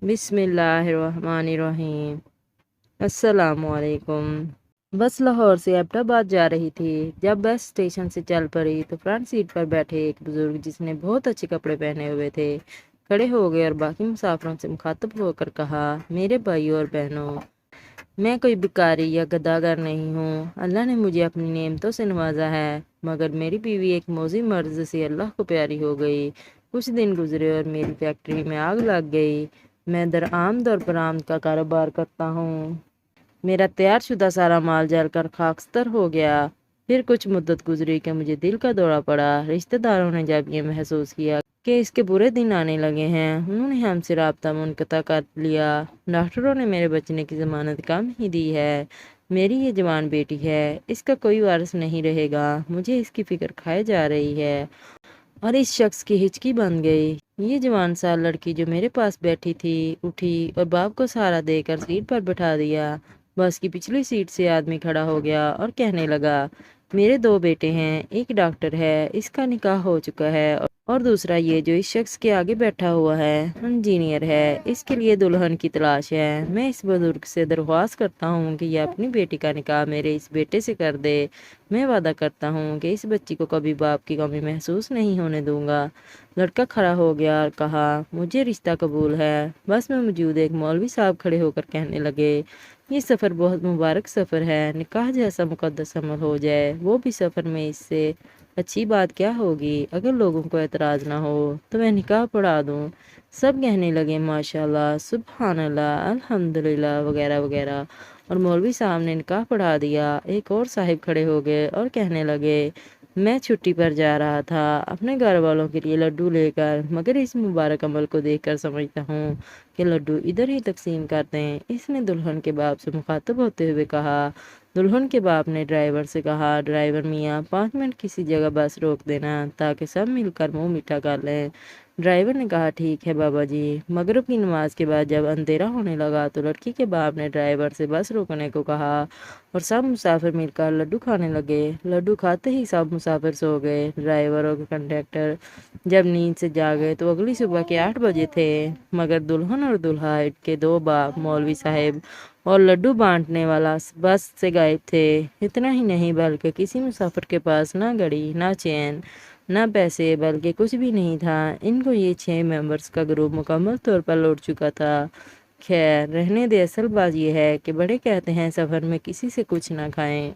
بسم اللہ الرحمن الرحیم۔ السلام علیکم۔ بس لاہور سے ایبٹ آباد جا رہی تھی، جب بس اسٹیشن سے چل پڑی تو فرنٹ سیٹ پر بیٹھے ایک بزرگ جس نے بہت اچھے کپڑے پہنے ہوئے تھے کھڑے ہو گئے اور باقی مسافروں سے مخاطب ہو کر کہا، میرے بھائیوں اور بہنوں، میں کوئی بھکاری یا گداگر نہیں ہوں۔ اللہ نے مجھے اپنی نعمتوں سے نوازا ہے، مگر میری بیوی ایک موذی مرض سے اللہ کو پیاری ہو گئی۔ کچھ دن گزرے اور میری فیکٹری میں آگ لگ گئی۔ میں درآمد اور برآمد کا کاروبار کرتا ہوں۔ میرا تیار شدہ سارا مال جل کر خاکستر ہو گیا۔ پھر کچھ مدت گزری کہ مجھے دل کا دورہ پڑا۔ رشتہ داروں نے جب یہ محسوس کیا کہ اس کے برے دن آنے لگے ہیں، انہوں نے ہم سے رابطہ منقطع کر لیا۔ ڈاکٹروں نے میرے بچنے کی ضمانت کم ہی دی ہے۔ میری یہ جوان بیٹی ہے، اس کا کوئی وارث نہیں رہے گا۔ مجھے اس کی فکر کھائے جا رہی ہے اور اس شخص کی ہچکی بن گئی۔ یہ جوان سال لڑکی جو میرے پاس بیٹھی تھی اٹھی اور باپ کو سہارا دے کر سیٹ پر بٹھا دیا۔ بس کی پچھلی سیٹ سے آدمی کھڑا ہو گیا اور کہنے لگا، میرے دو بیٹے ہیں، ایک ڈاکٹر ہے، اس کا نکاح ہو چکا ہے، اور دوسرا یہ جو اس شخص کے آگے بیٹھا ہوا ہے انجینئر ہے، اس کے لیے دلہن کی تلاش ہے۔ میں اس بزرگ سے درخواست کرتا ہوں کہ یہ اپنی بیٹی کا نکاح میرے اس بیٹے سے کر دے۔ میں وعدہ کرتا ہوں کہ اس بچی کو کبھی باپ کی کمی محسوس نہیں ہونے دوں گا۔ لڑکا کھڑا ہو گیا اور کہا، مجھے رشتہ قبول ہے۔ بس میں موجود ایک مولوی صاحب کھڑے ہو کر کہنے لگے، یہ سفر بہت مبارک سفر ہے۔ نکاح جیسا مقدس عمل ہو جائے، وہ بھی سفر میں، اس سے اچھی بات کیا ہوگی؟ اگر لوگوں کو اعتراض نہ ہو تو میں نکاح پڑھا دوں۔ سب کہنے لگے، ماشاءاللہ، سبحان اللہ، الحمدللہ وغیرہ وغیرہ، اور مولوی صاحب نے نکاح پڑھا دیا۔ ایک اور صاحب کھڑے ہو گئے اور کہنے لگے، میں چھٹی پر جا رہا تھا اپنے گھر والوں کے لیے لڈو لے کر، مگر اس مبارک عمل کو دیکھ کر سمجھتا ہوں کہ لڈو ادھر ہی تقسیم کر دیں۔ اس نے دلہن کے باپ سے مخاطب ہوتے ہوئے کہا۔ دلہن کے باپ نے ڈرائیور سے کہا، ڈرائیور میاں 5 منٹ کسی جگہ بس روک دینا تاکہ سب مل کر منہ میٹھا کر لیں۔ ڈرائیور نے کہا، ٹھیک ہے بابا جی۔ مغرب کی نماز کے بعد جب اندھیرا ہونے لگا تو لڑکی کے باپ نے ڈرائیور سے بس روکنے کو کہا اور سب مسافر مل کر لڈو کھانے لگے۔ لڈو کھاتے ہی سب مسافر سو گئے۔ ڈرائیور اور کنڈکٹر جب نیند سے جاگے تو اگلی صبح کے 8 بجے تھے، مگر دلہن اور دلہا کے دو باپ، مولوی صاحب اور لڈو بانٹنے والا بس سے غائب تھے۔ اتنا ہی نہیں بلکہ کسی مسافر کے پاس نہ گھڑی، نہ چین، نہ پیسے، بلکہ کچھ بھی نہیں تھا۔ ان کو یہ 6 ممبرز کا گروپ مکمل طور پر لوٹ چکا تھا۔ خیر رہنے دے، اصل بات یہ ہے کہ بڑے کہتے ہیں سفر میں کسی سے کچھ نہ کھائیں۔